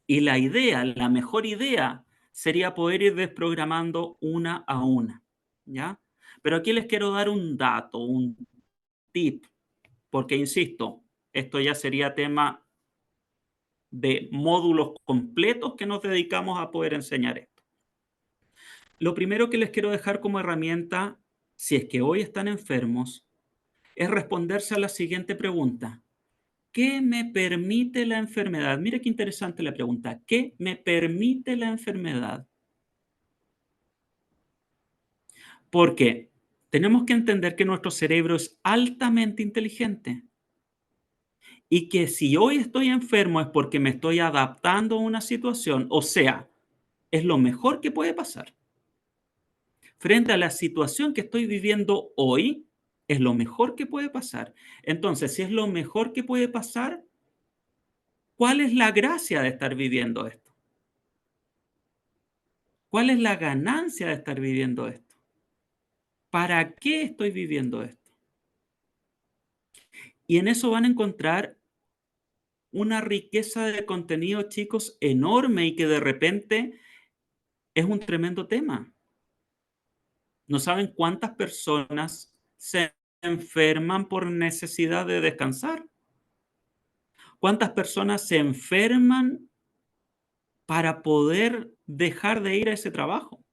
Y la idea, la mejor idea, sería poder ir desprogramando una a una, ¿ya? Pero aquí les quiero dar un dato, un tip, porque insisto, esto ya sería tema de módulos completos que nos dedicamos a poder enseñar esto. Lo primero que les quiero dejar como herramienta, si es que hoy están enfermos, es responderse a la siguiente pregunta. ¿Qué me permite la enfermedad? Mira qué interesante la pregunta. ¿Qué me permite la enfermedad? Porque tenemos que entender que nuestro cerebro es altamente inteligente y que si hoy estoy enfermo es porque me estoy adaptando a una situación, o sea, es lo mejor que puede pasar. Frente a la situación que estoy viviendo hoy, es lo mejor que puede pasar. Entonces, si es lo mejor que puede pasar, ¿cuál es la gracia de estar viviendo esto? ¿Cuál es la ganancia de estar viviendo esto? ¿Para qué estoy viviendo esto? Y en eso van a encontrar una riqueza de contenido, chicos, enorme y que de repente es un tremendo tema. No saben cuántas personas se enferman por necesidad de descansar. ¿Cuántas personas se enferman para poder dejar de ir a ese trabajo?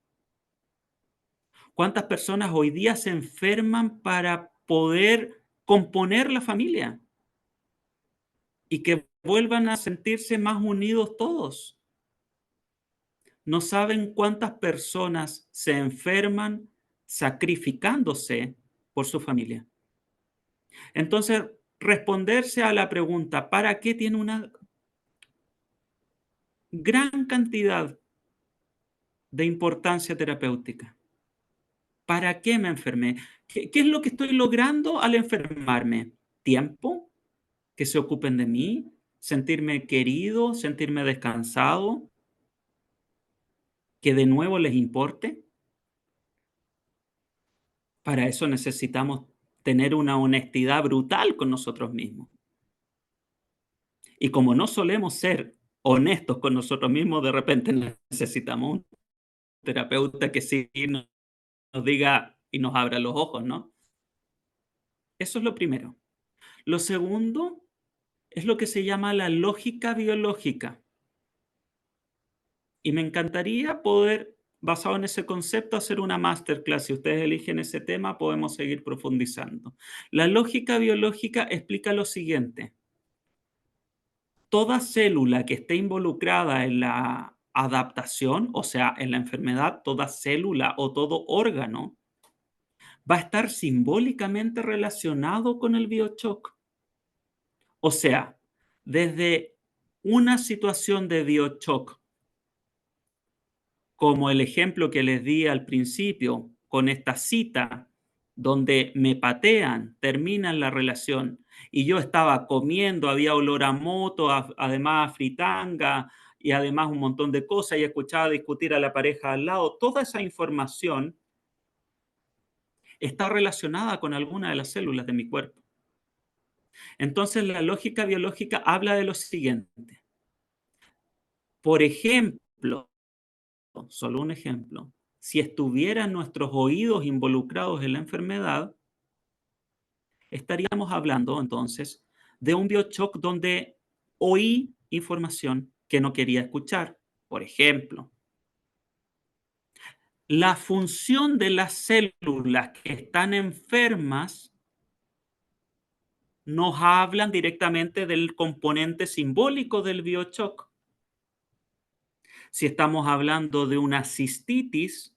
¿Cuántas personas hoy día se enferman para poder componer la familia y que vuelvan a sentirse más unidos todos? No saben cuántas personas se enferman sacrificándose por su familia. Entonces, responderse a la pregunta, ¿para qué? Tiene una gran cantidad de importancia terapéutica. ¿Para qué me enfermé? ¿Qué es lo que estoy logrando al enfermarme? ¿Tiempo? ¿Que se ocupen de mí? ¿Sentirme querido? ¿Sentirme descansado? ¿Que de nuevo les importe? Para eso necesitamos tener una honestidad brutal con nosotros mismos. Y como no solemos ser honestos con nosotros mismos, de repente necesitamos un terapeuta que sí nos diga y nos abra los ojos, ¿no? Eso es lo primero. Lo segundo es lo que se llama la lógica biológica. Y me encantaría poder, basado en ese concepto, hacer una masterclass. Si ustedes eligen ese tema, podemos seguir profundizando. La lógica biológica explica lo siguiente. Toda célula que esté involucrada en la adaptación, o sea, en la enfermedad, toda célula o todo órgano, va a estar simbólicamente relacionado con el biochoc. O sea, desde una situación de biochoc, como el ejemplo que les di al principio, con esta cita donde me patean, terminan la relación y yo estaba comiendo, había olor a moto, además a fritanga y además un montón de cosas y escuchaba discutir a la pareja al lado, toda esa información está relacionada con alguna de las células de mi cuerpo. Entonces la lógica biológica habla de lo siguiente. Por ejemplo, solo un ejemplo, si estuvieran nuestros oídos involucrados en la enfermedad, estaríamos hablando entonces de un biochoc donde oí información que no quería escuchar. Por ejemplo, la función de las células que están enfermas nos hablan directamente del componente simbólico del biochoc. Si estamos hablando de una cistitis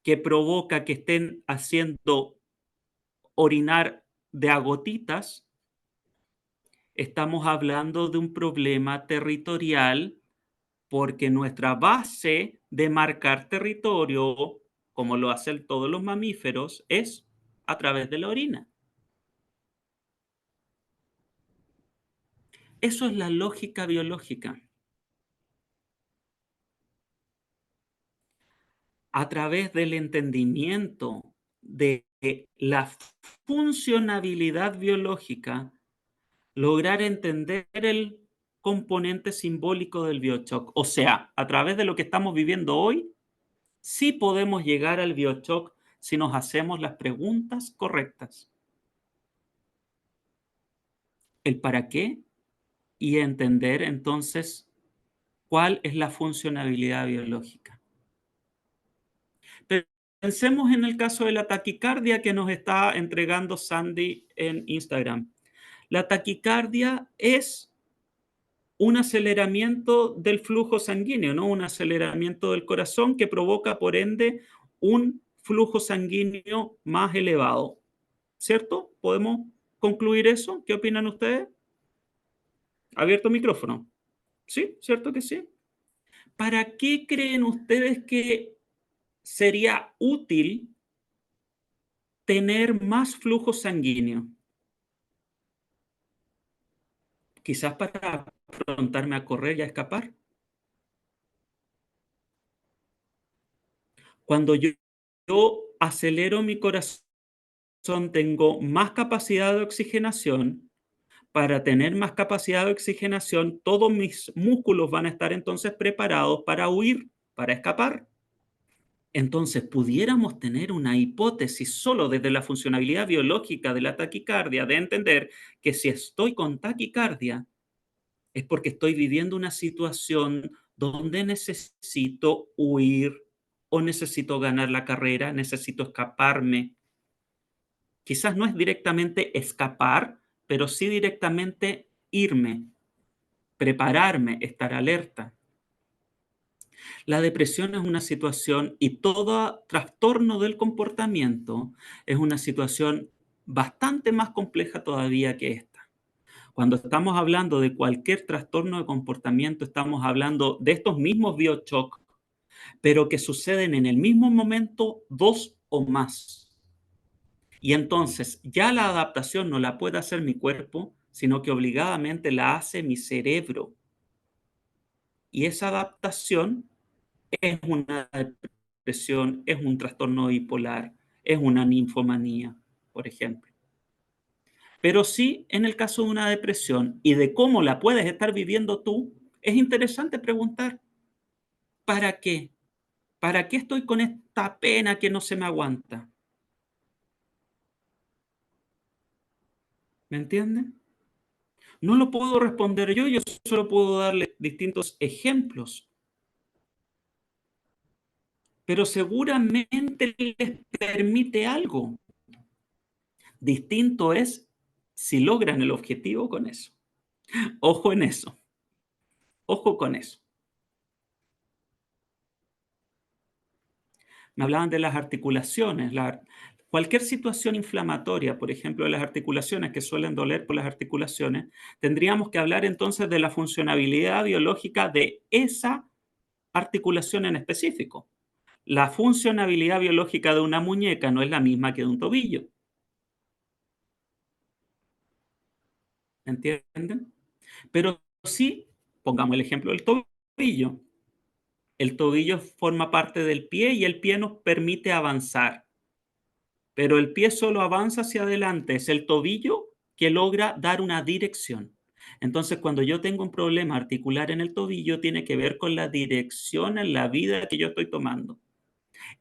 que provoca que estén haciendo orinar de a gotitas, estamos hablando de un problema territorial porque nuestra base de marcar territorio, como lo hacen todos los mamíferos, es a través de la orina. Eso es la lógica biológica. A través del entendimiento de la funcionabilidad biológica, lograr entender el componente simbólico del biochoc. O sea, a través de lo que estamos viviendo hoy, sí podemos llegar al biochoc si nos hacemos las preguntas correctas. El para qué y entender entonces cuál es la funcionabilidad biológica. Pensemos en el caso de la taquicardia que nos está entregando Sandy en Instagram. La taquicardia es un aceleramiento del flujo sanguíneo, ¿no? Un aceleramiento del corazón que provoca, por ende, un flujo sanguíneo más elevado. ¿Cierto? ¿Podemos concluir eso? ¿Qué opinan ustedes? Abierto micrófono. ¿Sí? ¿Cierto que sí? ¿Para qué creen ustedes que sería útil tener más flujo sanguíneo? Quizás para afrontarme a correr y a escapar. Cuando yo acelero mi corazón, tengo más capacidad de oxigenación. Para tener más capacidad de oxigenación, todos mis músculos van a estar entonces preparados para huir, para escapar. Entonces, pudiéramos tener una hipótesis solo desde la funcionalidad biológica de la taquicardia, de entender que si estoy con taquicardia, es porque estoy viviendo una situación donde necesito huir o necesito ganar la carrera, necesito escaparme. Quizás no es directamente escapar, pero sí directamente irme, prepararme, estar alerta. La depresión es una situación y todo trastorno del comportamiento es una situación bastante más compleja todavía que esta. Cuando estamos hablando de cualquier trastorno de comportamiento, estamos hablando de estos mismos biochocs, pero que suceden en el mismo momento dos o más. Y entonces ya la adaptación no la puede hacer mi cuerpo, sino que obligadamente la hace mi cerebro. Y esa adaptación es una depresión, es un trastorno bipolar, es una ninfomanía. por ejemplo. Pero sí, en el caso de una depresión y de cómo la puedes estar viviendo tú, es interesante preguntar, ¿para qué? ¿Para qué estoy con esta pena que no se me aguanta? ¿Me entienden? No lo puedo responder yo solo puedo darle distintos ejemplos, pero seguramente les permite algo. Distinto es si logran el objetivo con eso. Ojo en eso, ojo con eso. Me hablaban de las articulaciones. Cualquier situación inflamatoria, por ejemplo, de las articulaciones, que suelen doler por las articulaciones, tendríamos que hablar entonces de la funcionabilidad biológica de esa articulación en específico. La funcionabilidad biológica de una muñeca no es la misma que de un tobillo. ¿Entienden? Pero sí, pongamos el ejemplo del tobillo. El tobillo forma parte del pie y el pie nos permite avanzar. Pero el pie solo avanza hacia adelante, es el tobillo que logra dar una dirección. Entonces, cuando yo tengo un problema articular en el tobillo, tiene que ver con la dirección en la vida que yo estoy tomando.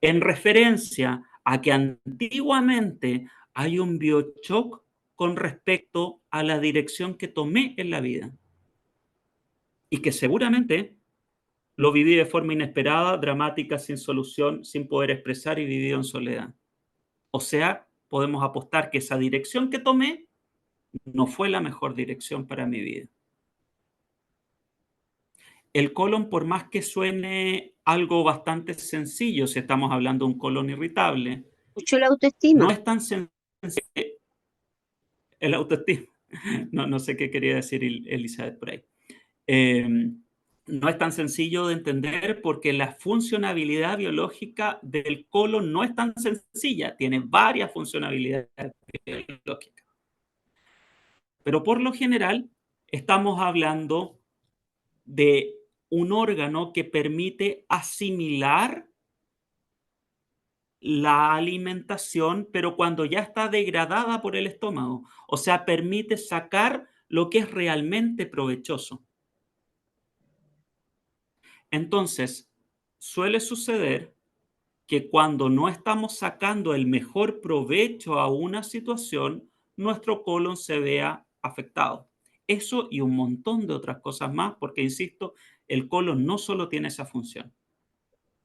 En referencia a que antiguamente hay un biochoc con respecto a la dirección que tomé en la vida y que seguramente lo viví de forma inesperada, dramática, sin solución, sin poder expresar y vivido en soledad. O sea, podemos apostar que esa dirección que tomé no fue la mejor dirección para mi vida. El colon, por más que suene algo bastante sencillo, si estamos hablando de un colon irritable, Mucho la no autoestima. es tan sencillo el autoestima. No sé qué quería decir Elizabeth por ahí. No es tan sencillo de entender porque la funcionabilidad biológica del colon no es tan sencilla, tiene varias funcionalidades biológicas. Pero por lo general estamos hablando de un órgano que permite asimilar la alimentación, pero cuando ya está degradada por el estómago. O sea, permite sacar lo que es realmente provechoso. Entonces, suele suceder que cuando no estamos sacando el mejor provecho a una situación, nuestro colon se vea afectado. Eso y un montón de otras cosas más, porque insisto, el colon no solo tiene esa función.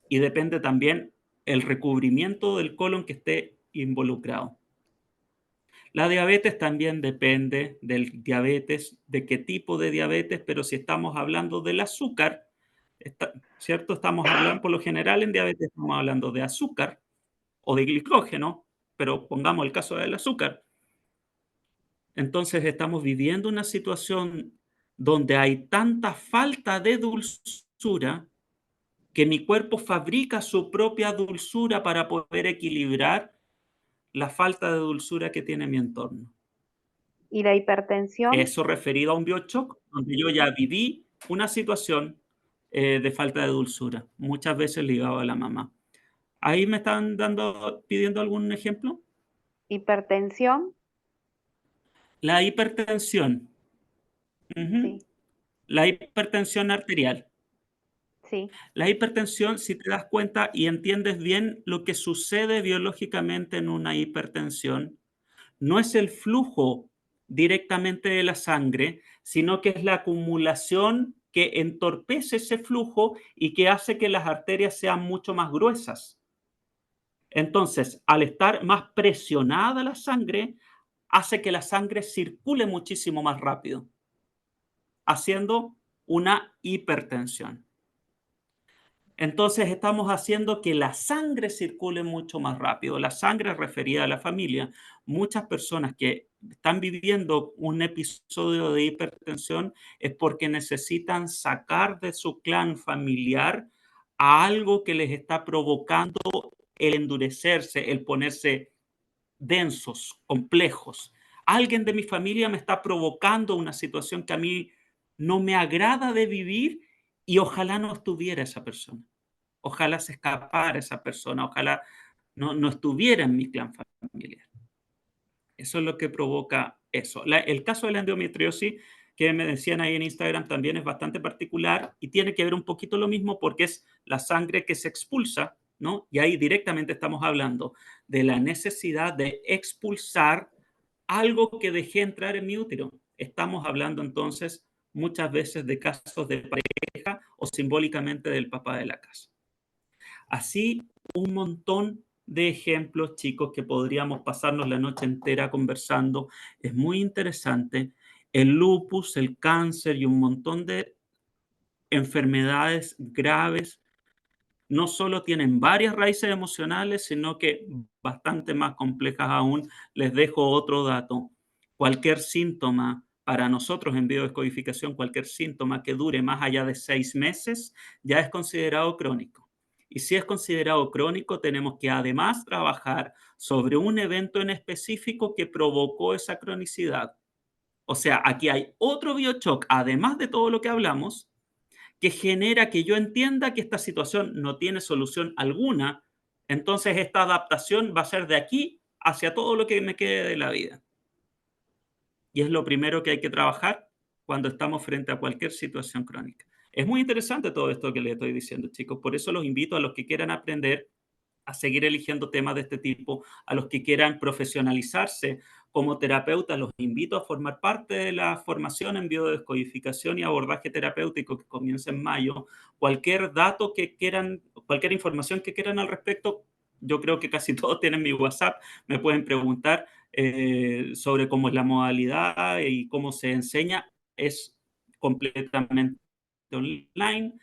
Y depende también el recubrimiento del colon que esté involucrado. La diabetes también depende del diabetes, de qué tipo de diabetes, pero si estamos hablando del azúcar, ¿cierto? Estamos hablando, por lo general en diabetes estamos hablando de azúcar o de glicógeno, pero pongamos el caso del azúcar. Entonces estamos viviendo una situación donde hay tanta falta de dulzura que mi cuerpo fabrica su propia dulzura para poder equilibrar la falta de dulzura que tiene mi entorno. ¿Y la hipertensión? Eso referido a un biochoc, donde yo ya viví una situación de falta de dulzura, muchas veces ligado a la mamá. ¿Ahí me están pidiendo algún ejemplo? ¿Hipertensión? La hipertensión. Ujú. Sí, La hipertensión arterial. sí. La hipertensión, si te das cuenta y entiendes bien lo que sucede biológicamente en una hipertensión, no es el flujo directamente de la sangre, sino que es la acumulación que entorpece ese flujo y que hace que las arterias sean mucho más gruesas. Entonces, al estar más presionada la sangre, hace que la sangre circule muchísimo más rápido, haciendo una hipertensión. Entonces estamos haciendo que la sangre circule mucho más rápido. La sangre referida a la familia. Muchas personas que están viviendo un episodio de hipertensión es porque necesitan sacar de su clan familiar a algo que les está provocando el endurecerse, el ponerse densos, complejos. Alguien de mi familia me está provocando una situación que a mí no me agrada de vivir y ojalá no estuviera esa persona. Ojalá se escapara esa persona, ojalá no estuviera en mi clan familiar. Eso es lo que provoca eso. El caso de la endometriosis, que me decían ahí en Instagram, también es bastante particular y tiene que ver un poquito lo mismo porque es la sangre que se expulsa, ¿no? Y ahí directamente estamos hablando de la necesidad de expulsar algo que dejé entrar en mi útero. Estamos hablando entonces muchas veces de casos de pareja o simbólicamente del papá de la casa. Así, un montón de ejemplos, chicos, que podríamos pasarnos la noche entera conversando. Es muy interesante. El lupus, el cáncer y un montón de enfermedades graves no solo tienen varias raíces emocionales, sino que bastante más complejas aún. Les dejo otro dato. Cualquier síntoma, para nosotros en biodescodificación, cualquier síntoma que dure más allá de 6 meses ya es considerado crónico. Y si es considerado crónico, tenemos que además trabajar sobre un evento en específico que provocó esa cronicidad. O sea, aquí hay otro biochoc, además de todo lo que hablamos, que genera que yo entienda que esta situación no tiene solución alguna, entonces esta adaptación va a ser de aquí hacia todo lo que me quede de la vida. Y es lo primero que hay que trabajar cuando estamos frente a cualquier situación crónica. Es muy interesante todo esto que les estoy diciendo, chicos. Por eso los invito a los que quieran aprender a seguir eligiendo temas de este tipo, a los que quieran profesionalizarse como terapeutas, los invito a formar parte de la formación en biodescodificación y abordaje terapéutico que comienza en mayo. Cualquier dato que quieran, cualquier información que quieran al respecto, yo creo que casi todos tienen mi WhatsApp, me pueden preguntar sobre cómo es la modalidad y cómo se enseña. Es completamente online.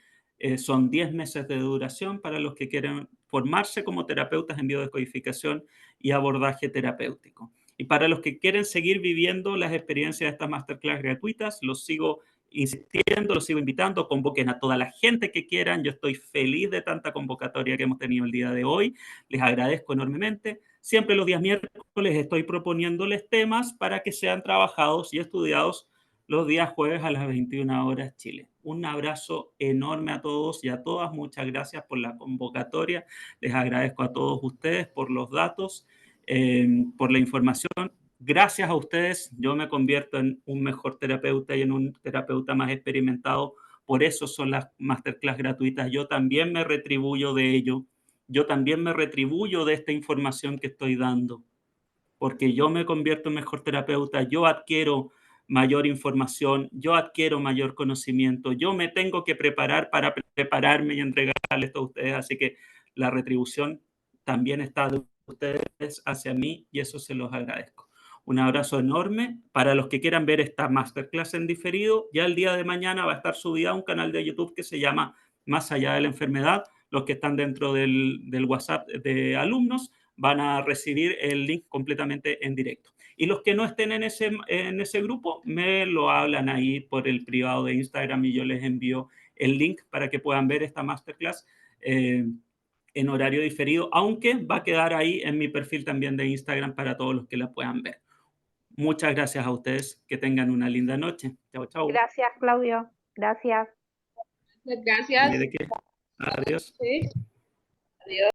Son 10 meses de duración para los que quieren formarse como terapeutas en biodescodificación y abordaje terapéutico. Y para los que quieren seguir viviendo las experiencias de estas masterclass gratuitas, los sigo insistiendo, los sigo invitando, convoquen a toda la gente que quieran. Yo estoy feliz de tanta convocatoria que hemos tenido el día de hoy. Les agradezco enormemente. Siempre los días miércoles estoy proponiéndoles temas para que sean trabajados y estudiados los días jueves a las 21 horas Chile. Un abrazo enorme a todos y a todas. Muchas gracias por la convocatoria. Les agradezco a todos ustedes por los datos, por la información. Gracias a ustedes, yo me convierto en un mejor terapeuta y en un terapeuta más experimentado. Por eso son las masterclass gratuitas. Yo también me retribuyo de ello. Yo también me retribuyo de esta información que estoy dando, porque yo me convierto en mejor terapeuta, yo adquiero mayor información, yo adquiero mayor conocimiento, yo me tengo que preparar para prepararme y entregarles esto a ustedes, así que la retribución también está de ustedes hacia mí y eso se los agradezco. Un abrazo enorme. Para los que quieran ver esta masterclass en diferido, ya el día de mañana va a estar subida a un canal de YouTube que se llama Más allá de la enfermedad. Los que están dentro del WhatsApp de alumnos van a recibir el link completamente en directo. Y los que no estén en ese grupo, me lo hablan ahí por el privado de Instagram y yo les envío el link para que puedan ver esta masterclass en horario diferido, aunque va a quedar ahí en mi perfil también de Instagram para todos los que la puedan ver. Muchas gracias a ustedes. Que tengan una linda noche. Chao, chao. Gracias, Claudio. Gracias. Gracias. ¿De qué? Adiós. Sí. Adiós.